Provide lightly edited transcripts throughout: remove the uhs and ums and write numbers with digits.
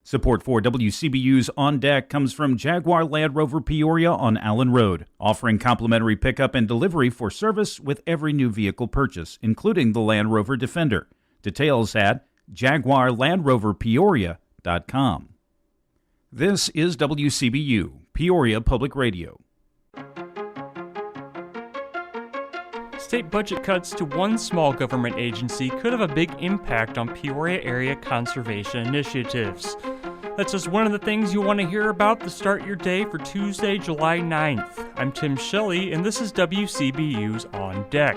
Support for WCBU's On Deck comes from Jaguar Land Rover Peoria on Allen Road, offering complimentary pickup and delivery for service with every new vehicle purchase, including the Land Rover Defender. Details at jaguarlandroverpeoria.com. This is WCBU, Peoria Public Radio. State budget cuts to one small government agency could have a big impact on Peoria area conservation initiatives. That's just one of the things you want to hear about to start your day for Tuesday, July 9th. I'm Tim Shelley, and this is WCBU's On Deck.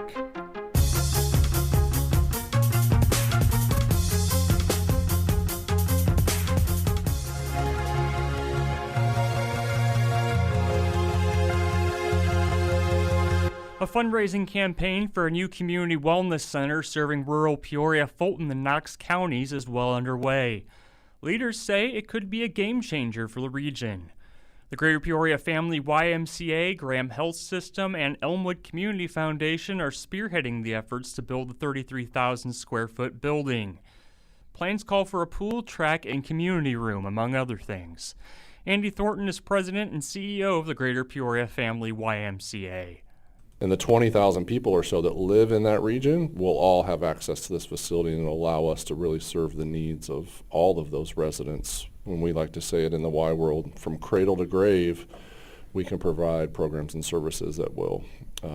A fundraising campaign for a new community wellness center serving rural Peoria, Fulton, and Knox counties is well underway. Leaders say it could be a game changer for the region. The Greater Peoria Family YMCA, Graham Health System, and Elmwood Community Foundation are spearheading the efforts to build the 33,000 square foot building. Plans call for a pool, track, and community room, among other things. Andy Thornton is president and CEO of the Greater Peoria Family YMCA. And the 20,000 people or so that live in that region will all have access to this facility, and it'll allow us to really serve the needs of all of those residents. When we like to say it in the Y world, from cradle to grave, we can provide programs and services that will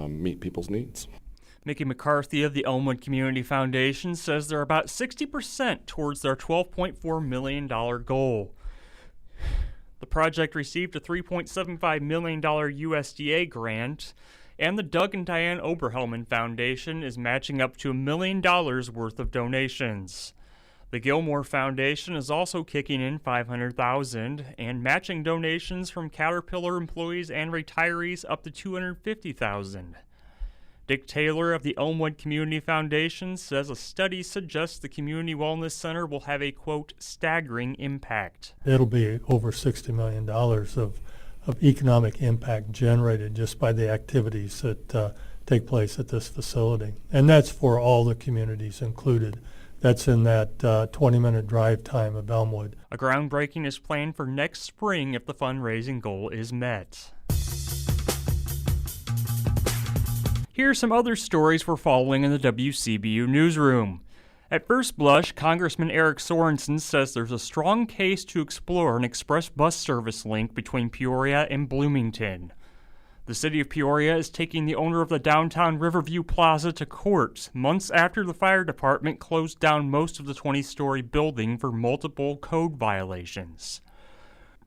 meet people's needs. Mickey McCarthy of the Elmwood Community Foundation says they're about 60% towards their $12.4 million goal. The project received a $3.75 million USDA grant, and the Doug and Diane Oberhelman Foundation is matching up to $1 million worth of donations. The Gilmore Foundation is also kicking in $500,000 and matching donations from Caterpillar employees and retirees up to $250,000. Dick Taylor of the Elmwood Community Foundation says a study suggests the Community Wellness Center will have a, quote, staggering impact. It'll be over $60 million of economic impact generated just by the activities that take place at this facility. And that's for all the communities included. That's in that 20-minute drive time of Elmwood. A groundbreaking is planned for next spring if the fundraising goal is met. Here are some other stories we're following in the WCBU newsroom. At first blush, Congressman Eric Sorensen says there's a strong case to explore an express bus service link between Peoria and Bloomington. The city of Peoria is taking the owner of the downtown Riverview Plaza to court months after the fire department closed down most of the 20-story building for multiple code violations.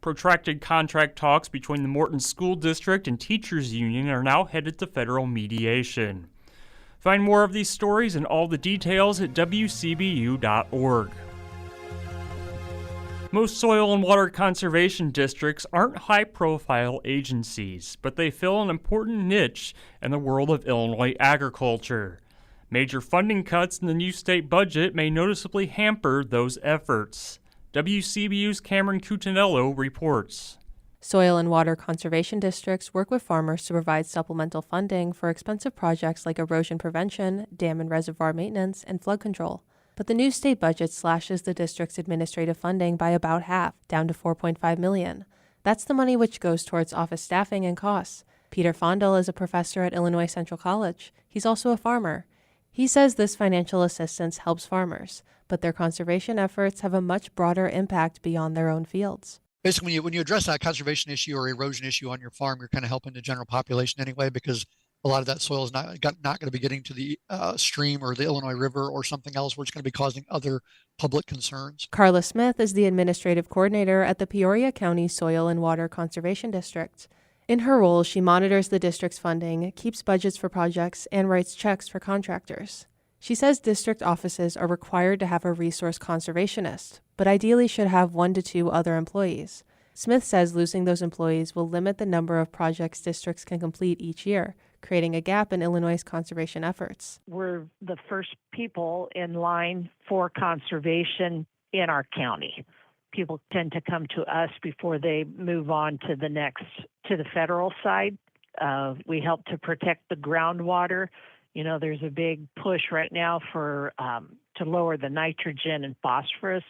Protracted contract talks between the Morton School District and Teachers Union are now headed to federal mediation. Find more of these stories and all the details at WCBU.org. Most soil and water conservation districts aren't high-profile agencies, but they fill an important niche in the world of Illinois agriculture. Major funding cuts in the new state budget may noticeably hamper those efforts. WCBU's Cameron Cutinello reports. Soil and water conservation districts work with farmers to provide supplemental funding for expensive projects like erosion prevention, dam and reservoir maintenance, and flood control. But the new state budget slashes the district's administrative funding by about half, down to $4.5 million. That's the money which goes towards office staffing and costs. Peter Fondel is a professor at Illinois Central College. He's also a farmer. He says this financial assistance helps farmers, but their conservation efforts have a much broader impact beyond their own fields. Basically, when you address that conservation issue or erosion issue on your farm, you're kind of helping the general population anyway, because a lot of that soil is not going to be getting to the stream or the Illinois River or something else where it's going to be causing other public concerns. Carla Smith is the administrative coordinator at the Peoria County Soil and Water Conservation District. In her role, she monitors the district's funding, keeps budgets for projects, and writes checks for contractors. She says district offices are required to have a resource conservationist, but ideally should have 1 to 2 other employees. Smith says losing those employees will limit the number of projects districts can complete each year, creating a gap in Illinois' conservation efforts. We're the first people in line for conservation in our county. People tend to come to us before they move on to the federal side. We help to protect the groundwater. You know, there's a big push right now for to lower the nitrogen and phosphorus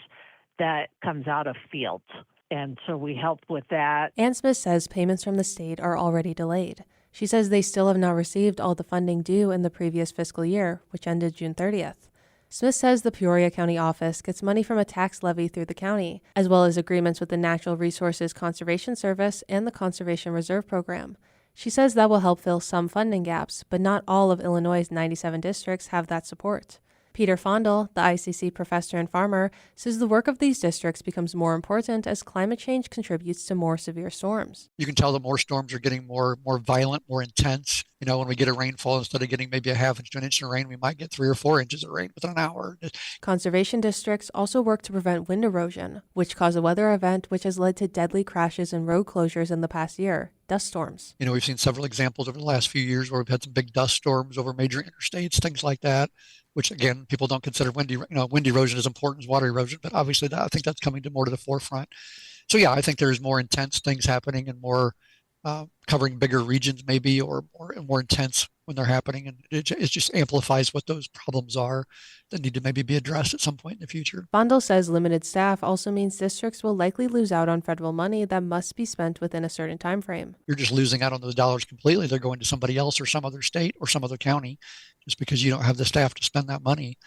that comes out of fields. And so we help with that. Ann Smith says payments from the state are already delayed. She says they still have not received all the funding due in the previous fiscal year, which ended June 30th. Smith says the Peoria County office gets money from a tax levy through the county, as well as agreements with the Natural Resources Conservation Service and the Conservation Reserve Program. She says that will help fill some funding gaps, but not all of Illinois' 97 districts have that support. Peter Fondel, the ICC professor and farmer, says the work of these districts becomes more important as climate change contributes to more severe storms. You can tell that more storms are getting more violent, more intense. You know, when we get a rainfall, instead of getting maybe a half inch to an inch of rain, we might get 3 or 4 inches of rain within an hour. Conservation districts also work to prevent wind erosion, which caused a weather event which has led to deadly crashes and road closures in the past year, dust storms. You know, we've seen several examples over the last few years where we've had some big dust storms over major interstates, things like that, which again, people don't consider wind erosion as important as water erosion, but obviously I think that's coming more to the forefront. So yeah, I think there's more intense things happening and more covering bigger regions maybe, or more intense when they're happening. And it just amplifies what those problems are that need to maybe be addressed at some point in the future. Fondel says limited staff also means districts will likely lose out on federal money that must be spent within a certain time frame. You're just losing out on those dollars completely. They're going to somebody else or some other state or some other county just because you don't have the staff to spend that money.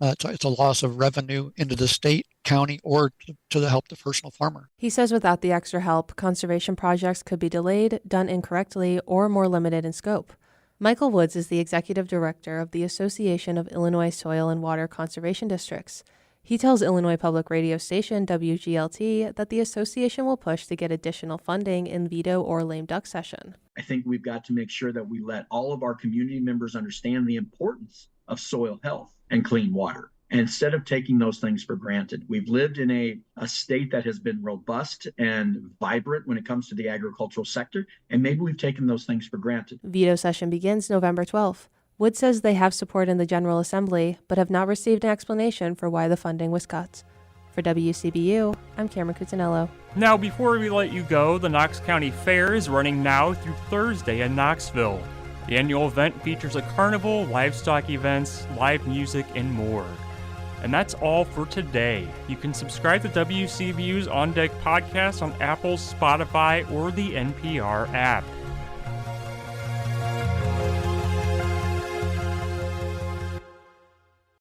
It's a loss of revenue into the state, county, or to help the personal farmer. He says without the extra help, conservation projects could be delayed, done incorrectly, or more limited in scope. Michael Woods is the executive director of the Association of Illinois Soil and Water Conservation Districts. He tells Illinois Public Radio station WGLT that the association will push to get additional funding in veto or lame duck session. I think we've got to make sure that we let all of our community members understand the importance of soil health and clean water. And instead of taking those things for granted, we've lived in a state that has been robust and vibrant when it comes to the agricultural sector, and maybe we've taken those things for granted. Veto session begins November 12th. Wood says they have support in the General Assembly, but have not received an explanation for why the funding was cut. For WCBU, I'm Cameron Cutinello. Now, before we let you go, the Knox County Fair is running now through Thursday in Knoxville. The annual event features a carnival, livestock events, live music, and more. And that's all for today. You can subscribe to WCBU's On Deck podcast on Apple, Spotify, or the NPR app.